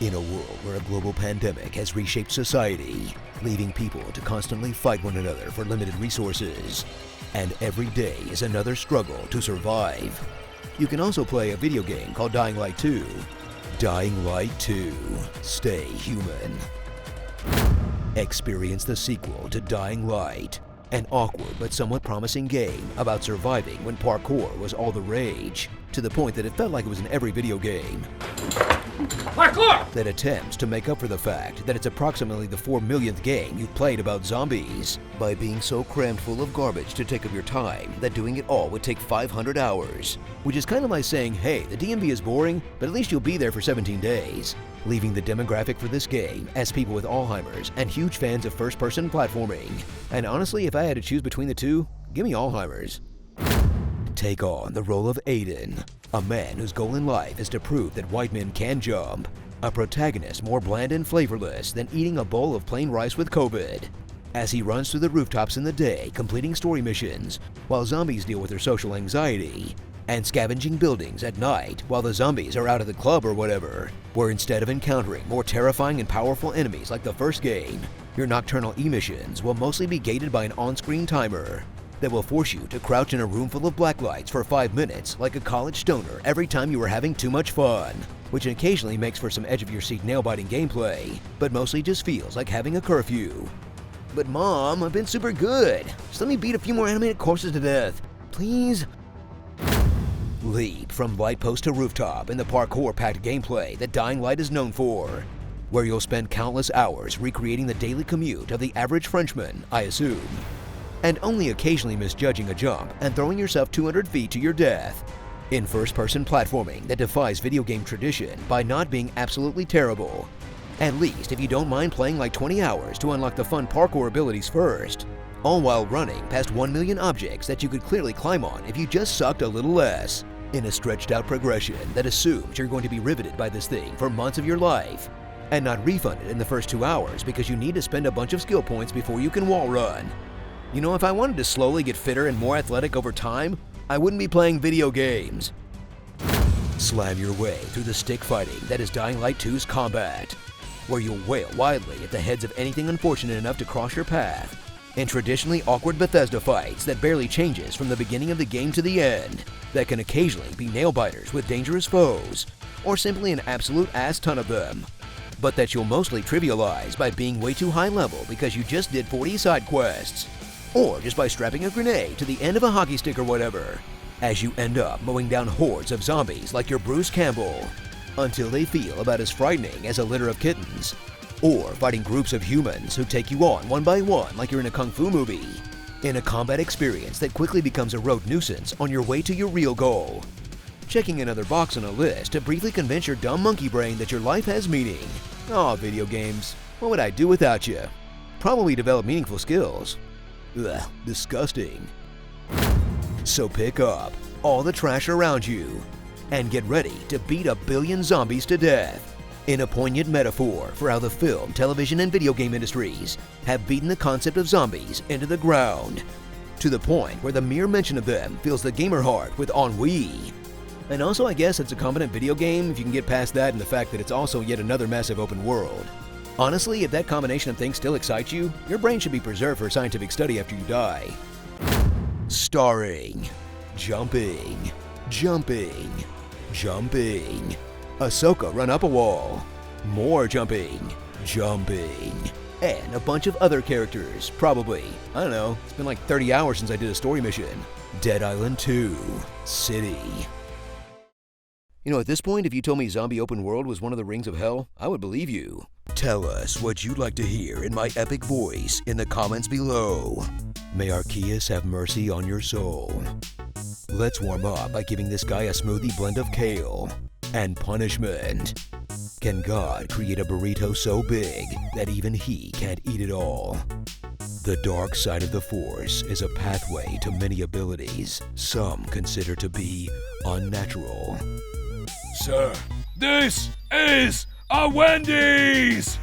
In a world where a global pandemic has reshaped society, leaving people to constantly fight one another for limited resources, and every day is another struggle to survive, you can also play a video game called Dying Light 2. Dying Light 2. Stay human. Experience the sequel to Dying Light, an awkward but somewhat promising game about surviving when parkour was all the rage, to the point that it felt like it was in every video game. Parkour! That attempts to make up for the fact that it's approximately the 4 millionth game you've played about zombies, by being so crammed full of garbage to take up your time that doing it all would take 500 hours. Which is kind of like saying, hey, the DMV is boring, but at least you'll be there for 17 days. Leaving the demographic for this game as people with Alzheimer's and huge fans of first-person platforming. And honestly, if I had to choose between the two, give me Alzheimer's. Take on the role of Aiden, a man whose goal in life is to prove that white men can jump, a protagonist more bland and flavorless than eating a bowl of plain rice with COVID, as he runs through the rooftops in the day completing story missions while zombies deal with their social anxiety, and scavenging buildings at night while the zombies are out at the club or whatever, where instead of encountering more terrifying and powerful enemies like the first game, your nocturnal emissions will mostly be gated by an on-screen timer that will force you to crouch in a room full of black lights for 5 minutes like a college stoner every time you are having too much fun, which occasionally makes for some edge-of-your-seat nail-biting gameplay, but mostly just feels like having a curfew. But Mom, I've been super good. Just let me beat a few more animated courses to death, please? Leap from light post to rooftop in the parkour-packed gameplay that Dying Light is known for, where you'll spend countless hours recreating the daily commute of the average Frenchman, I assume, and only occasionally misjudging a jump and throwing yourself 200 feet to your death. In first-person platforming that defies video game tradition by not being absolutely terrible, at least if you don't mind playing like 20 hours to unlock the fun parkour abilities first, all while running past 1 million objects that you could clearly climb on if you just sucked a little less, in a stretched-out progression that assumes you're going to be riveted by this thing for months of your life, and not refunded in the first 2 hours because you need to spend a bunch of skill points before you can wall run. You know, if I wanted to slowly get fitter and more athletic over time, I wouldn't be playing video games. Slam your way through the stick fighting that is Dying Light 2's combat, where you'll wail wildly at the heads of anything unfortunate enough to cross your path, in traditionally awkward Bethesda fights that barely changes from the beginning of the game to the end, that can occasionally be nail-biters with dangerous foes, or simply an absolute ass ton of them, but that you'll mostly trivialize by being way too high level because you just did 40 side quests, or just by strapping a grenade to the end of a hockey stick or whatever, as you end up mowing down hordes of zombies like you're Bruce Campbell, until they feel about as frightening as a litter of kittens, or fighting groups of humans who take you on one by one like you're in a kung fu movie, in a combat experience that quickly becomes a road nuisance on your way to your real goal, checking another box on a list to briefly convince your dumb monkey brain that your life has meaning. Aw, video games, what would I do without you? Probably develop meaningful skills. Ugh, disgusting. So pick up all the trash around you and get ready to beat 1 billion zombies to death, in a poignant metaphor for how the film, television, and video game industries have beaten the concept of zombies into the ground, to the point where the mere mention of them fills the gamer heart with ennui. And also, I guess it's a competent video game if you can get past that and the fact that it's also yet another massive open world. Honestly, if that combination of things still excites you, your brain should be preserved for scientific study after you die. Starring, jumping, jumping, jumping. Ahsoka run up a wall. More jumping, jumping. And a bunch of other characters, probably. I don't know, it's been like 30 hours since I did a story mission. Dead Island 2, City. You know, at this point, if you told me Zombie Open World was one of the Rings of Hell, I would believe you. Tell us what you'd like to hear in my epic voice in the comments below. May Arceus have mercy on your soul. Let's warm up by giving this guy a smoothie blend of kale and punishment. Can God create a burrito so big that even he can't eat it all? The dark side of the Force is a pathway to many abilities some consider to be unnatural. Sir, this is a Wendy's!